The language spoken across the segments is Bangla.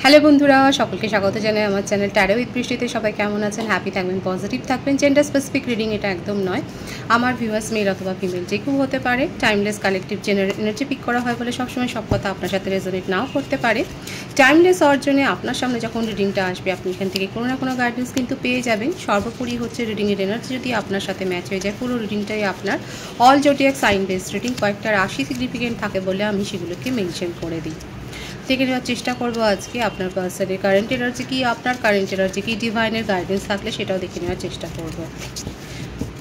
হ্যালো বন্ধুরা, সকলকে স্বাগত জানাই আমার চ্যানেল ট্যারো উইথ বৃষ্টিতে। সবাই কেমন আছেন? হ্যাপি থাকবেন, পজিটিভ থাকবেন। জেন্ডার স্পেসিফিক রিডিং এটা একদম নয়। আমার ভিউয়ার্স মেল অথবা ফিমেল যে কেউ হতে পারে। Timeless collective general energy pick করা হয় বলে সবসময় সব কথা আপনার সাথে রেজোনেট নাও করতে পারে। টাইমলেস অর্জনে আপনার সামনে যখন রিডিংটা আসবে, আপনি এখান থেকে কোনো না কোনো গাইডেন্স কিন্তু পেয়ে যাবেন। সর্বোপরি হচ্ছে রিডিংয়ের এনার্জি যদি আপনার সাথে ম্যাচ হয়ে যায়, পুরো রিডিংটাই আপনার all zodiac sign based reading. কয়েকটা রাশি সিগনিফিকেন্ট থাকে বলে আমি সেগুলোকে মেনশন করে দিই। দেখে নেওয়ার চেষ্টা করবো আজকে আপনার পার্সনের কারেন্ট এনার্জি কি, আপনার কারেন্ট এনার্জি কি, ডিভাইনের গাইডেন্স থাকলে সেটাও দেখে নেওয়ার চেষ্টা করব।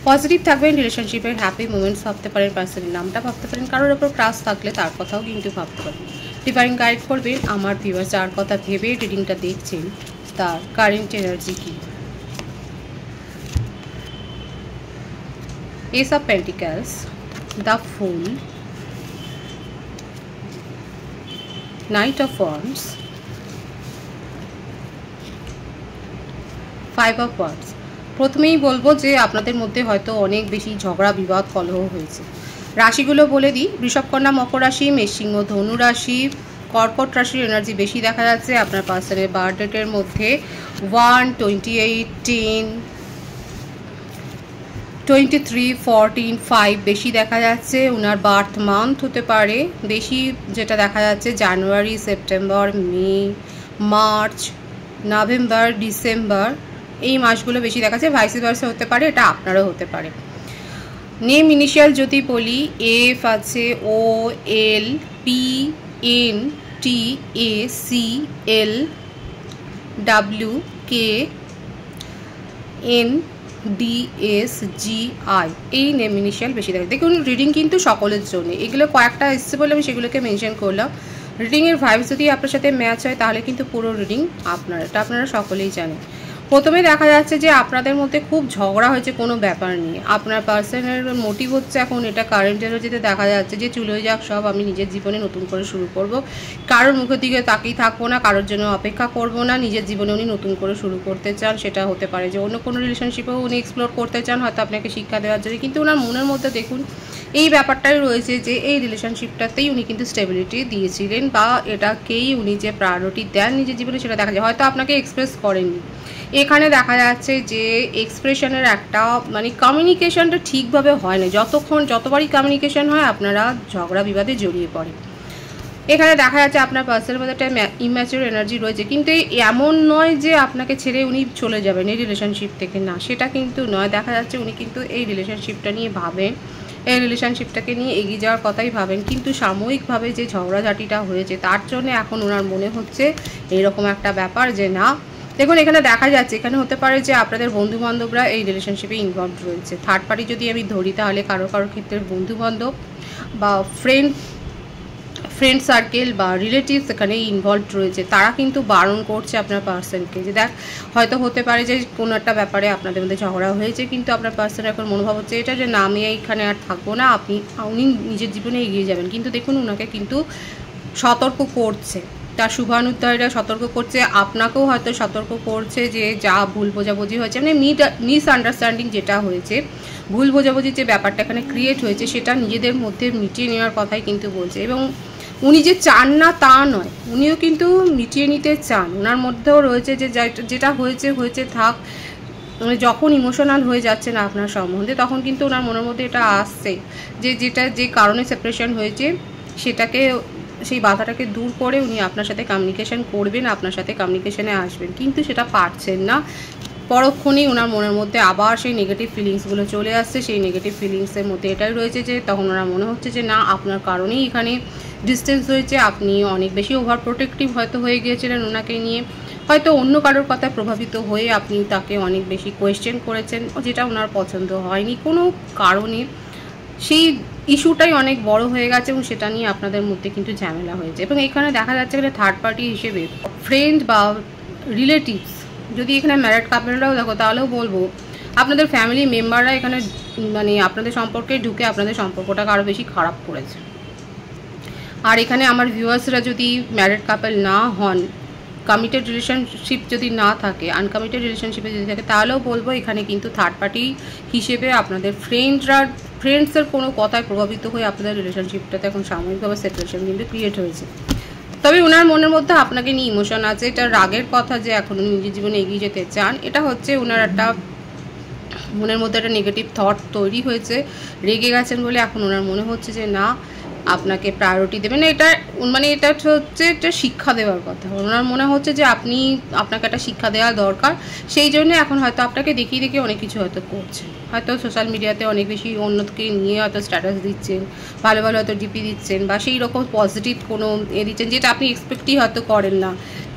পজিটিভ থাকবেন, রিলেশনশিপের হ্যাপি মোমেন্টস ভাবতে পারেন, পার্সনের নামটা ভাবতে পারেন, কারোর ওপর ক্রাশ থাকলে তার কথাও কিন্তু ভাবতে পারেন। ডিভাইন গাইড করবেন আমার ভিউয়ার্স যার কথা ভেবে রিডিংটা দেখছেন তার কারেন্ট এনার্জি কি। S of pentacles, the full, Knight of Wands, Five of Wands। প্রথমেই বলবো যে আপনাদের মধ্যে হয়তো অনেক বেশি ঝগড়া বিবাদ কলহ হয়েছে। রাশিগুলো বলে দিই, বৃষভ, কন্যা, মকর রাশি, মেষ, সিংহ, ধনু রাশি, কর্কট রাশির এনার্জি বেশি দেখা যাচ্ছে। আপনার পার্সনের বার্থ ডেটের মধ্যে 1, 28, 10, 23, 14, 5 বেশি দেখা যাচ্ছে। ওনার বার্থ মান্থ হতে পারে বেশি, যেটা দেখা যাচ্ছে জানুয়ারি, সেপ্টেম্বর, মে, মার্চ, নভেম্বর, ডিসেম্বর, এই মাসগুলো বেশি দেখা যাচ্ছে। ভাইস ভার্সা হতে পারে, এটা আপনারও হতে পারে। নেম ইনিশিয়াল যদি বলি, এফ আছে, O, L, P, N, T, A, C, L, W, K, N, DS, G, I, এই নেম ইনিশিয়াল বেশি থাকে। দেখুন রিডিং কিন্তু সকলের জন্য, এগুলো কয়েকটা এসছে বলে আমি সেগুলোকে মেনশন করলাম। রিডিংয়ের ভাইবস যদি আপনার সাথে ম্যাচ হয় তাহলে কিন্তু পুরো রিডিং আপনার, এটা আপনারা সকলেই জানেন। প্রথমে দেখা যাচ্ছে যে আপনাদের মধ্যে খুব ঝগড়া হয়েছে কোনো ব্যাপার নিয়ে। আপনার পার্সনের মোটিভ হচ্ছে এখন এটা কারেন্ট এনার্জিতে দেখা যাচ্ছে যে চলে যাক সব, আমি নিজের জীবনে নতুন করে শুরু করব, কারোর মুখের দিকে তাকিয়ে থাকবো না, কারোর জন্য অপেক্ষা করব না, নিজের জীবনে উনি নতুন করে শুরু করতে চান। সেটা হতে পারে যে অন্য কোনো রিলেশনশিপেও উনি এক্সপ্লোর করতে চান, হয়তো আপনাকে শিক্ষা দেওয়ার জন্য। কিন্তু ওনার মনের মধ্যে দেখুন এই ব্যাপারটাই রয়েছে যে এই রিলেশনশিপটাতেই উনি কিন্তু স্টেবিলিটি দিয়েছিলেন, বা এটাকেই উনি যে প্রায়োরিটি দেন নিজের জীবনে সেটা দেখা যায়। হয়তো আপনাকে এক্সপ্রেস করেননি, এখানে দেখা যাচ্ছে যে এক্সপ্রেশনের একটা মানে কমিউনিকেশনটা ঠিকভাবে হয় না। যতবারই কমিউনিকেশন হয় আপনারা ঝগড়া বিবাদে জড়িয়ে পড়ে। এখানে দেখা যাচ্ছে আপনার পার্সনের মধ্যে একটা ইম্যাচিওর এনার্জি রয়েছে, কিন্তু এমন নয় যে আপনাকে ছেড়ে উনি চলে যাবেন এই রিলেশনশিপ থেকে, না সেটা কিন্তু নয়। দেখা যাচ্ছে উনি কিন্তু এই রিলেশনশিপটা নিয়ে ভাবেন, এই রিলেশনশিপটাকে নিয়ে এগিয়ে যাওয়ার কথাই ভাবেন, কিন্তু সাময়িকভাবে যে ঝগড়াঝাটিটা হয়েছে তার জন্য এখন ওনার মনে হচ্ছে এইরকম একটা ব্যাপার যে না। দেখুন এখানে দেখা যাচ্ছে, এখানে হতে পারে যে আপনাদের বন্ধুবান্ধবরা এই রিলেশনশিপে ইনভলভ রয়েছে। থার্ড পার্টি যদি আমি ধরি তাহলে কারো ক্ষেত্রে বন্ধুবান্ধব বা ফ্রেন্ড সার্কেল বা রিলেটিভস এখানে ইনভলভ রয়েছে। তারা কিন্তু বারণ করছে আপনার পার্সনকে যে দেখ, হয়তো হতে পারে যে কোনো একটা ব্যাপারে আপনাদের মধ্যে ঝগড়া হয়েছে, কিন্তু আপনার পার্সনের এখন মনোভাব হচ্ছে এটা যে না আমি এইখানে আর থাকবো না, উনি নিজের জীবনে এগিয়ে যাবেন। কিন্তু দেখুন ওনাকে কিন্তু সতর্ক করছে, তার শুভানুধ্যায়ীরা সতর্ক করছে, আপনাকেও হয়তো সতর্ক করছে যে যা ভুল বোঝাবুঝি হয়েছে, মানে মিসআন্ডারস্ট্যান্ডিং যেটা হয়েছে, ভুল বোঝাবুঝির যে ব্যাপারটা এখানে ক্রিয়েট হয়েছে সেটা নিজেদের মধ্যে মিটিয়ে নেওয়ার কথাই কিন্তু বলছে। এবং উনি যে চান না তা নয়, উনিও কিন্তু মিটিয়ে নিতে চান। ওনার মধ্যেও রয়েছে যে যেটা হয়েছে থাক, মানে যখন ইমোশনাল হয়ে যাচ্ছে না আপনার সম্বন্ধে তখন কিন্তু ওনার মনের মধ্যে এটা আসছে যে কারণে সেপারেশন হয়েছে সেটাকে, সেই বাধাটাকে দূর করে উনি আপনার সাথে কমিউনিকেশন করবেন, আপনার সাথে কমিউনিকেশনে আসবেন, কিন্তু সেটা পারছেন না। পরক্ষণেই ওনার মনের মধ্যে আবার সেই নেগেটিভ ফিলিংসগুলো চলে আসছে। সেই নেগেটিভ ফিলিংসের মধ্যে এটাই রয়েছে যে তখন ওনার মনে হচ্ছে যে না আপনার কারণেই এখানে ডিস্টেন্স হয়েছে, আপনি অনেক বেশি ওভার প্রোটেক্টিভ হয়তো হয়ে গিয়েছিলেন ওনাকে নিয়ে, হয়তো অন্য কারোর কথায় প্রভাবিত হয়ে আপনি তাকে অনেক বেশি কোয়েশ্চেন করেছেন, যেটা ওনার পছন্দ হয়নি কোনো কারণে। সেই ইস্যুটাই অনেক বড় হয়ে গেছে এবং সেটা নিয়ে আপনাদের মধ্যে কিন্তু ঝামেলা হয়েছে। এবং এখানে দেখা যাচ্ছে এখানে থার্ড পার্টি হিসেবে ফ্রেন্ড বা রিলেটিভস, যদি এখানে ম্যারিড কাপলরাও দেখো তাহলেও বলবো আপনাদের ফ্যামিলি মেম্বাররা এখানে মানে আপনাদের সম্পর্কে ঢুকে আপনাদের সম্পর্কটাকে আরও বেশি খারাপ করেছে। আর এখানে আমার ভিউয়ার্সরা যদি ম্যারিড কাপল না হন, কমিটেড রিলেশনশিপ যদি না থাকে, আনকমিটেড রিলেশনশিপে যদি থাকে, তাহলেও বলবো এখানে কিন্তু থার্ড পার্টি হিসেবে আপনাদের ফ্রেন্ডসের কোনো কথায় প্রভাবিত হয়ে আপনাদের রিলেশনশিপটাতে এখন সাময়িকভাবে সেপারেশন কিন্তু ক্রিয়েট হয়েছে। তবে ওনার মনের মধ্যে আপনাকে নিয়ে ইমোশন আছে, এটা রাগের কথা যে এখন উনি নিজের জীবনে এগিয়ে যেতে চান, এটা হচ্ছে ওনার একটা মনের মধ্যে একটা নেগেটিভ থট তৈরি হয়েছে, রেগে গেছেন বলে এখন ওনার মনে হচ্ছে যে না আপনাকে প্রায়োরিটি দেবেন। এটা মানে এটা হচ্ছে একটা শিক্ষা দেওয়ার কথা, ওনার মনে হচ্ছে যে আপনাকে একটা শিক্ষা দেওয়া দরকার, সেই জন্য এখন হয়তো আপনাকে দেখিয়ে দেখিয়ে অনেক কিছু হয়তো করছেন, হয়তো সোশ্যাল মিডিয়াতে অনেক বেশি অন্যকে নিয়ে হয়তো স্ট্যাটাস দিচ্ছেন, ভালো ভালো হয়তো ডিপি দিচ্ছেন, বা সেই রকম পজিটিভ কোনো দিচ্ছেন যেটা আপনি এক্সপেক্টই হয়তো করেন না,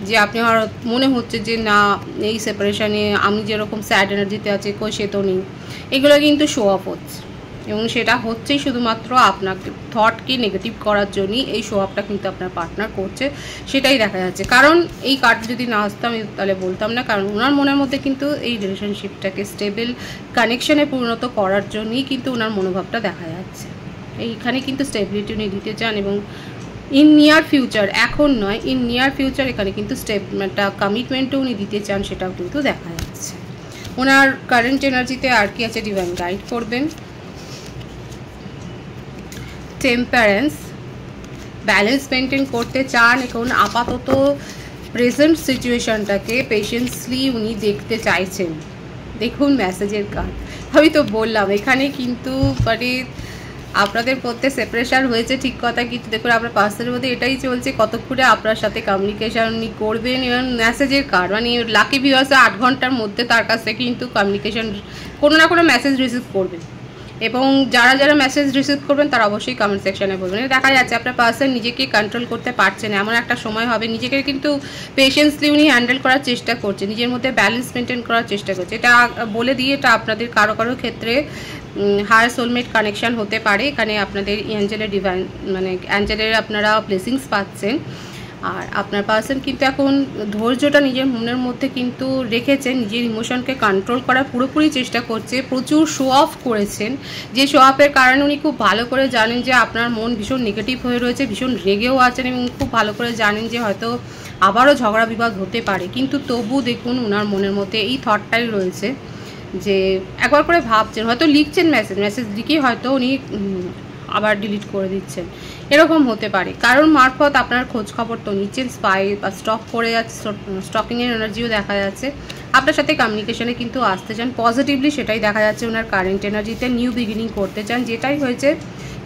যে আপনি মনে হচ্ছে যে না এই সেপারেশানে আমি যেরকম স্যাড এনার্জিতে আছে কই সে তো নেই, এগুলো কিন্তু শো অফ হচ্ছে, এবং সেটা হচ্ছেই শুধুমাত্র আপনাকে থটকে নেগেটিভ করার জন্যই এই শো আপটা কিন্তু আপনার পার্টনার করছে, সেটাই দেখা যাচ্ছে। কারণ এই কার্ডটা যদি না আসতো আমি তাহলে বলতাম না, কারণ ওনার মনের মধ্যে কিন্তু এই রিলেশনশিপটাকে স্টেবল কানেকশনে পরিণত করার জন্যই কিন্তু ওনার মনোভাবটা দেখা যাচ্ছে। এইখানে কিন্তু স্টেবিলিটি উনি দিতে চান, এবং ইন নিয়ার ফিউচার, এখন নয়, ইন নিয়ার ফিউচার এখানে কিন্তু একটা কমিটমেন্টও উনি দিতে চান, সেটাও কিন্তু দেখা যাচ্ছে। ওনার কারেন্ট এনার্জিতে আর কি আছে ডিভাইন গাইড করবেন। টেম্পারেন্স, ব্যালেন্স মেনটেন করতে চান, এখন আপাতত প্রেজেন্ট সিচুয়েশনটাকে পেশেন্সলি উনি দেখতে চাইছেন। দেখুন মেসেজের কার্ড, আমি তো বললাম এখানে কিন্তু মানে আপনাদের মধ্যে সেপারেশন হয়েছে ঠিক কথা, কিন্তু দেখুন আপনার পার্সনের মধ্যে এটাই চলছে কতক্ষণে আপনার সাথে কমিউনিকেশন উনি করবেন, এবং মেসেজের কার্ড মানে লাকি ভিউয়ার্স 8 ঘন্টার মধ্যে তার কাছ থেকে কিন্তু কমিউনিকেশন কোনো না কোনো মেসেজ রিসিভ করবেন, এবং যারা যারা মেসেজ রিসিভ করবেন তারা অবশ্যই কমেন্ট সেকশনে বলবেন। দেখা যাচ্ছে আপনার পার্সন নিজেকে কন্ট্রোল করতে পারছেন, এমন একটা সময় হবে নিজেকে কিন্তু পেশেন্সলি উনি হ্যান্ডেল করার চেষ্টা করছে, নিজের মধ্যে ব্যালেন্স মেনটেন করার চেষ্টা করছে। এটা বলে দিয়ে এটা আপনাদের কারো কারো ক্ষেত্রে হায়ার সোলমেট কানেকশান হতে পারে, এখানে আপনাদের অ্যাঞ্জেলের ডিভাইন মানে অ্যাঞ্জেলের আপনারা ব্লেসিংস পাচ্ছেন, আর আপনার পার্সন কিন্তু এখন ধৈর্যটা নিজের মনের মধ্যে কিন্তু রেখেছেন, নিজের ইমোশনকে কন্ট্রোল করার পুরোপুরি চেষ্টা করছে, প্রচুর শো অফ করেছেন, যে শো অফের কারণে উনি খুব ভালো করে জানেন যে আপনার মন ভীষণ নেগেটিভ হয়ে রয়েছে, ভীষণ রেগেও আছেন, এবং খুব ভালো করে জানেন যে হয়তো আবারও ঝগড়া বিবাদ হতে পারে, কিন্তু তবু দেখুন ওনার মনের মধ্যে এই থটটাই রয়েছে যে একবার করে ভাবছেন, হয়তো লিখছেন মেসেজ লিখে হয়তো উনি আবার ডিলিট করে দিচ্ছেন, এরকম হতে পারে। কারণ মারফত আপনার খোঁজ খবর তো নিচ্ছেন, স্পাই বা স্টক করে যাচ্ছে, স্টকিংয়ের এনার্জিও দেখা যাচ্ছে, আপনার সাথে কমিউনিকেশনে কিন্তু আসতে চান পজিটিভলি, সেটাই দেখা যাচ্ছে। ওনার কারেন্ট এনার্জিতে নিউ বিগিনিং করতে চান, যেটাই হয়েছে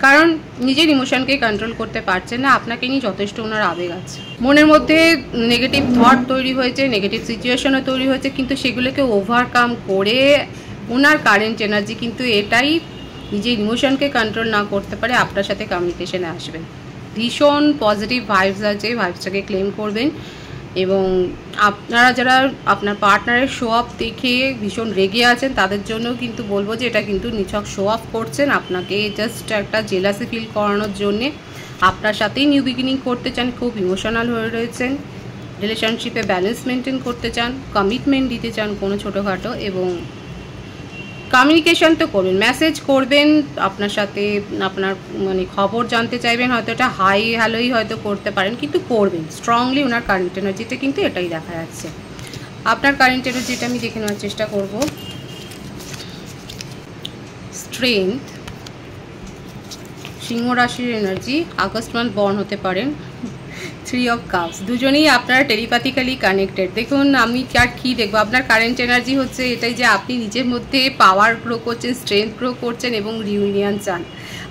কারণ নিজের ইমোশনকে কন্ট্রোল করতে পারছেন না, আপনাকে নিয়ে যথেষ্ট ওনার আবেগ আছে, মনের মধ্যে নেগেটিভ থট তৈরি হয়েছে, নেগেটিভ সিচুয়েশনও তৈরি হয়েছে, কিন্তু সেগুলোকে ওভারকাম করে ওনার কারেন্ট এনার্জি কিন্তু এটাই নিজের ইমোশনকে কন্ট্রোল না করতে পারে আপনার সাথে কমিউনিকেশনে আসবেন। ভীষণ পজিটিভ ভাইবস আছে, ভাইবসটাকে ক্লেম করবেন, এবং আপনারা যারা আপনার পার্টনারের শো অফ দেখে ভীষণ রেগে আছেন তাদের জন্য কিন্তু বলবো যে এটা কিন্তু নিছক শো অফ করছেন, আপনাকে জাস্ট একটা জেলাসি ফিল করানোর জন্যে, আপনার সাথেই নিউ বিগিনিং করতে চান, খুব ইমোশনাল হয়ে রয়েছেন, রিলেশনশিপে ব্যালেন্স মেনটেন করতে চান, কমিটমেন্ট দিতে চান কোনো ছোটোখাটো, এবং কমিউনিকেশন তো করবেন, মেসেজ করবেন, আপনার সাথে আপনার মানে খবর জানতে চাইবেন, হয়তো এটা হাই হ্যালোই হয়তো করতে পারেন, কিন্তু করবেন স্ট্রংলি। ওনার কারেন্ট এনার্জিতে কিন্তু এটাই দেখা যাচ্ছে। আপনার কারেন্ট এনার্জিটা আমি দেখে নেওয়ার চেষ্টা করব। স্ট্রেংথ, সিংহ রাশির এনার্জি, আগস্ট মান্থ বর্ন হতে পারেন। 3 অফ কাপস, দুজনেই আপনারা টেলিপ্যাথিক্যালি কানেক্টেড। দেখুন আমি আর কি দেখবো, আপনার কারেন্ট এনার্জি হচ্ছে এটাই যে আপনি নিজের মধ্যে পাওয়ার গ্রো করছেন, স্ট্রেংথ গ্রো করছেন, এবং রিউনিয়ন চান।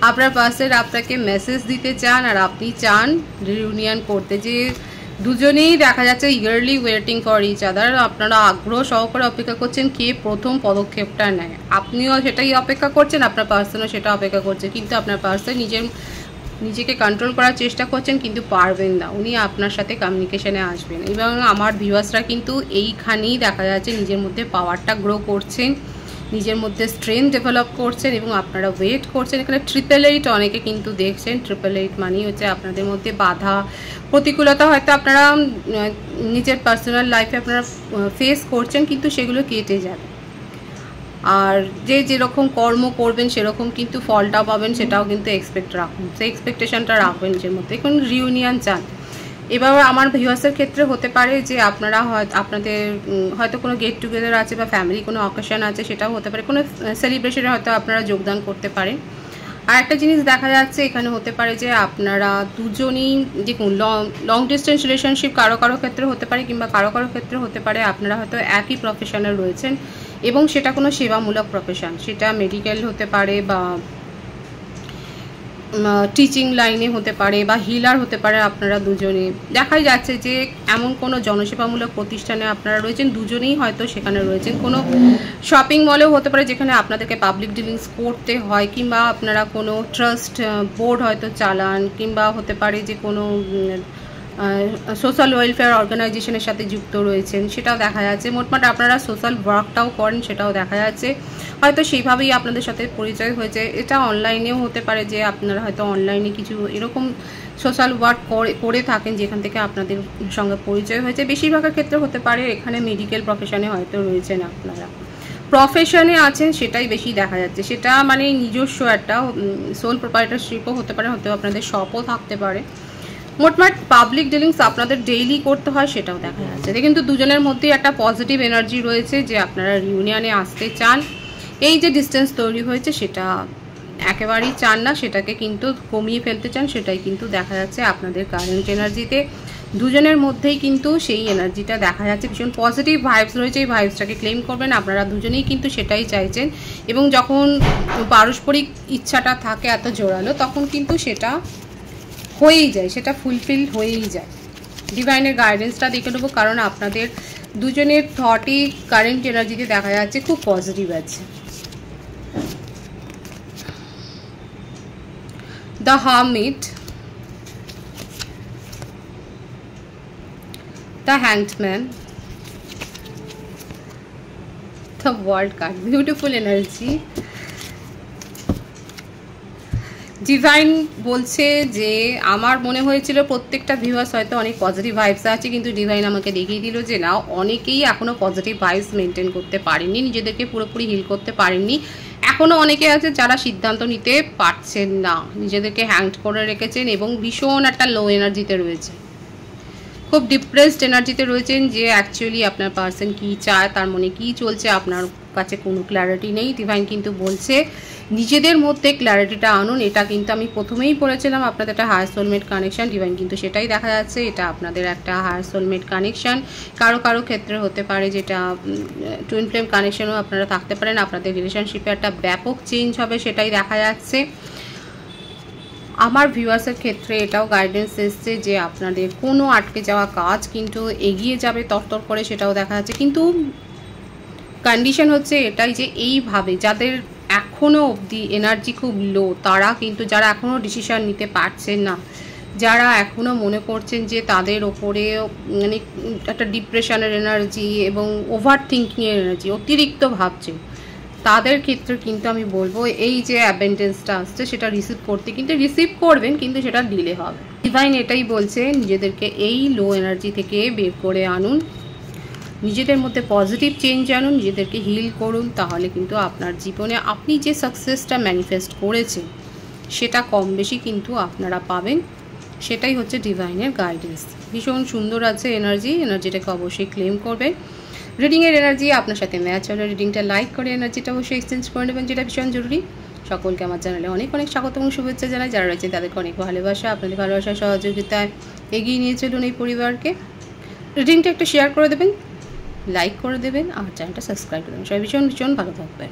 আপনার পার্সন আপনাকে মেসেজ দিতে চান, আর আপনি চান রিউনিয়ন করতে, যে দুজনেই দেখা যাচ্ছে eagerly waiting for each other, আপনারা আগ্রহ সহকারে অপেক্ষা করছেন কে প্রথম পদক্ষেপটা নেয়, আপনিও সেটাই অপেক্ষা করছেন, আপনার পার্সনও সেটা অপেক্ষা করছে, কিন্তু আপনার পার্সন নিজেকে কন্ট্রোল করার চেষ্টা করছেন কিন্তু পারবেন না, উনি আপনার সাথে কমিউনিকেশনে আসবেন। এবং আমার ভিউয়ার্সরা কিন্তু এইখানেই দেখা যাচ্ছে নিজের মধ্যে পাওয়ারটা গ্রো করছেন, নিজের মধ্যে স্ট্রেংথ ডেভেলপ করছেন, এবং আপনারা ওয়েট করছেন। এখানে 888 অনেকে কিন্তু দেখছেন, 888 মানেই হচ্ছে আপনাদের মধ্যে বাধা প্রতিকূলতা হয়তো আপনারা নিজের পার্সোনাল লাইফে আপনারা ফেস করছেন, কিন্তু সেগুলো কেটে যাবে, আর যেরকম কর্ম করবেন সেরকম কিন্তু ফলটা পাবেন, সেটাও কিন্তু এক্সপেক্ট রাখুন, সেই এক্সপেকটেশনটা রাখবেন নিজের মধ্যে। এখন রিউনিয়ন চান, এবার আমার ভিউয়ার্সের ক্ষেত্রে হতে পারে যে আপনারা আপনাদের হয়তো কোনো গেট টুগেদার আছে, বা ফ্যামিলি কোনো অকেশন আছে, সেটাও হতে পারে, কোনো সেলিব্রেশনে হয়তো আপনারা যোগদান করতে পারেন। আর একটা জিনিস দেখা যাচ্ছে এখানে হতে পারে যে আপনারা দুজনই দেখুন লং ডিস্টেন্স রিলেশনশিপ কারো কারো ক্ষেত্রে হতে পারে, কিংবা কারো কারো ক্ষেত্রে হতে পারে আপনারা হয়তো একই প্রফেশনে রয়েছেন এবং সেটা কোনো সেবামূলক প্রফেশন, সেটা মেডিকেল হতে পারে বা টিচিং লাইনে হতে পারে বা হিলার হতে পারে। আপনারা দুজনে দেখাই যাচ্ছে যে এমন কোনো জনসেবামূলক প্রতিষ্ঠানে আপনারা রয়েছেন, দুজনেই হয়তো সেখানে রয়েছেন। কোনো শপিং মলেও হতে পারে যেখানে আপনাদেরকে পাবলিক ডিলিংস করতে হয়, কিংবা আপনারা কোনো ট্রাস্ট বোর্ড হয়তো চালান, কিংবা হতে পারে যে কোনো সোশ্যাল ওয়েলফেয়ার অর্গানাইজেশনের সাথে যুক্ত রয়েছেন, সেটাও দেখা যাচ্ছে। মোটমাট আপনারা সোশ্যাল ওয়ার্কটাও করেন, সেটাও দেখা যাচ্ছে। হয়তো সেইভাবেই আপনাদের সাথে পরিচয় হয়েছে। এটা অনলাইনেও হতে পারে যে আপনারা হয়তো অনলাইনে কিছু এরকম সোশ্যাল ওয়ার্ক করে থাকেন যেখান থেকে আপনাদের সঙ্গে পরিচয় হয়েছে। বেশিরভাগের ক্ষেত্রে হতে পারে এখানে মেডিকেল প্রফেশনে হয়তো রয়েছেন, আপনারা প্রফেশনে আছেন, সেটাই বেশি দেখা যাচ্ছে। সেটা মানে নিজস্ব একটা সোল প্রোপ্রাইটারশিপও হতে পারে, হয়তো আপনাদের শপও থাকতে পারে। মোটমাট পাবলিক ডিলিংস আপনাদের ডেইলি করতে হয়, সেটাও দেখা যাচ্ছে। কিন্তু দুজনের মধ্যে একটা পজিটিভ এনার্জি রয়েছে যে আপনারা রিউনিয়নে আসতে চান। এই যে ডিস্টেন্স তৈরি হয়েছে সেটা একেবারেই চান না, সেটাকে কিন্তু কমিয়ে ফেলতে চান, সেটাই কিন্তু দেখা যাচ্ছে আপনাদের কারেন্ট এনার্জিতে। দুজনের মধ্যেই কিন্তু সেই এনার্জিটা দেখা যাচ্ছে, ভীষণ পজিটিভ ভাইবস রয়েছে। এই ভাইবসটাকে ক্লেম করবেন, আপনারা দুজনেই কিন্তু সেটাই চাইছেন। এবং যখন পারস্পরিক ইচ্ছাটা থাকে এত জোরালো, তখন কিন্তু সেটা হয়েই যায়, সেটা ফুলফিল হয়েই যায়। ডিভাইনের গাইডেন্সটা দেখে নেবো, কারণ আপনাদের দুজনের থটই কারেন্ট এনার্জিতে দেখা যাচ্ছে খুব পজিটিভ আছে। The hermit, the hangman, the world card, beautiful energy. Divine বলছে যে আমার মনে হয়েছিল প্রত্যেকটা ভিউয়ার্স হয়তো অনেক পজিটিভ ভাইবস আছে, কিন্তু ডিভাইন আমাকে দেখিয়ে দিল যে না, অনেকেই এখনও পজিটিভ ভাইবস মেনটেন করতে পারেননি, নিজেদেরকে পুরোপুরি হিল করতে পারেননি। এখনও অনেকে আছে যারা সিদ্ধান্ত নিতে পারছেন না, নিজেদেরকে হ্যাংড করে রেখেছেন এবং ভীষণ একটা লো এনার্জিতে রয়েছে, খুব ডিপ্রেসড এনার্জিতে রয়েছেন যে অ্যাকচুয়ালি আপনার পার্সন কী চায়, তার মনে কী চলছে, আপনার কাছে কোনো ক্ল্যারিটি নেই। ডিভাইন কিন্তু বলছে নিজেদের মধ্যে ক্ল্যারিটিটা আনুন। এটা কিন্তু আমি প্রথমেই বলেছিলাম আপনাদের একটা হায়ার সোলমেট কানেকশান, ডিভাইন কিন্তু সেটাই দেখা যাচ্ছে। এটা আপনাদের একটা হায়ার সোলমেট কানেকশান। কারো কারো ক্ষেত্রে হতে পারে যেটা টুইন ফ্লেম কানেকশানও আপনারা থাকতে পারেন। আপনাদের রিলেশনশিপে একটা ব্যাপক চেঞ্জ হবে, সেটাই দেখা যাচ্ছে। আমার ভিউয়ার্সের ক্ষেত্রে এটাও গাইডেন্স এসছে যে আপনাদের কোনো আটকে যাওয়া কাজ কিন্তু এগিয়ে যাবে তরতর করে, সেটাও দেখা যাচ্ছে। কিন্তু কন্ডিশন হচ্ছে এটাই যে এইভাবে যাদের এখনও অবধি এনার্জি খুব লো, তারা কিন্তু যারা এখনও ডিসিশান নিতে পারছেন না, যারা এখনও মনে করছেন যে তাদের ওপরে মানে একটা ডিপ্রেশনের এনার্জি এবং ওভার থিঙ্কিংয়ের এনার্জি, অতিরিক্ত ভাবছেন, তাদের ক্ষেত্রে কিন্তু আমি বলবো এই যে অ্যাবেন্ডেন্সটা আসছে সেটা রিসিভ করতে কিন্তু রিসিভ করবেন, কিন্তু সেটা ডিলে হবে। ডিভাইন এটাই বলছে নিজেদেরকে এই লো এনার্জি থেকে বের করে আনুন, নিজেদের মধ্যে পজিটিভ চেঞ্জ আনুন, নিজেদেরকে হিল করুন, তাহলে কিন্তু আপনার জীবনে আপনি যে সাকসেসটা ম্যানিফেস্ট করেছেন সেটা কম বেশি কিন্তু আপনারা পাবেন। সেটাই হচ্ছে ডিভাইনের গাইডেন্স। ভীষণ সুন্দর আছে এনার্জিটাকে অবশ্যই ক্লেম করবেন। রিডিংয়ের এনার্জি আপনার সাথে ম্যাচ হলে রিডিংটা লাইক করে এনার্জিটা অবশ্যই এক্সচেঞ্জ করে নেবেন, যেটা ভীষণ জরুরি। সকলকে আমার চ্যানেলে অনেক অনেক স্বাগত এবং শুভেচ্ছা জানাই। যারা রয়েছে তাদেরকে অনেক ভালোবাসা, আপনাদের ভালোবাসার সহযোগিতায় এগিয়ে নিয়ে চলুন এই পরিবারকে। রিডিংটা একটু শেয়ার করে দেবেন, লাইক করে দেবেন আর চ্যানেলটা সাবস্ক্রাইব করে দেবেন। সবাই ভীষণ ভীষণ ভালো থাকবেন।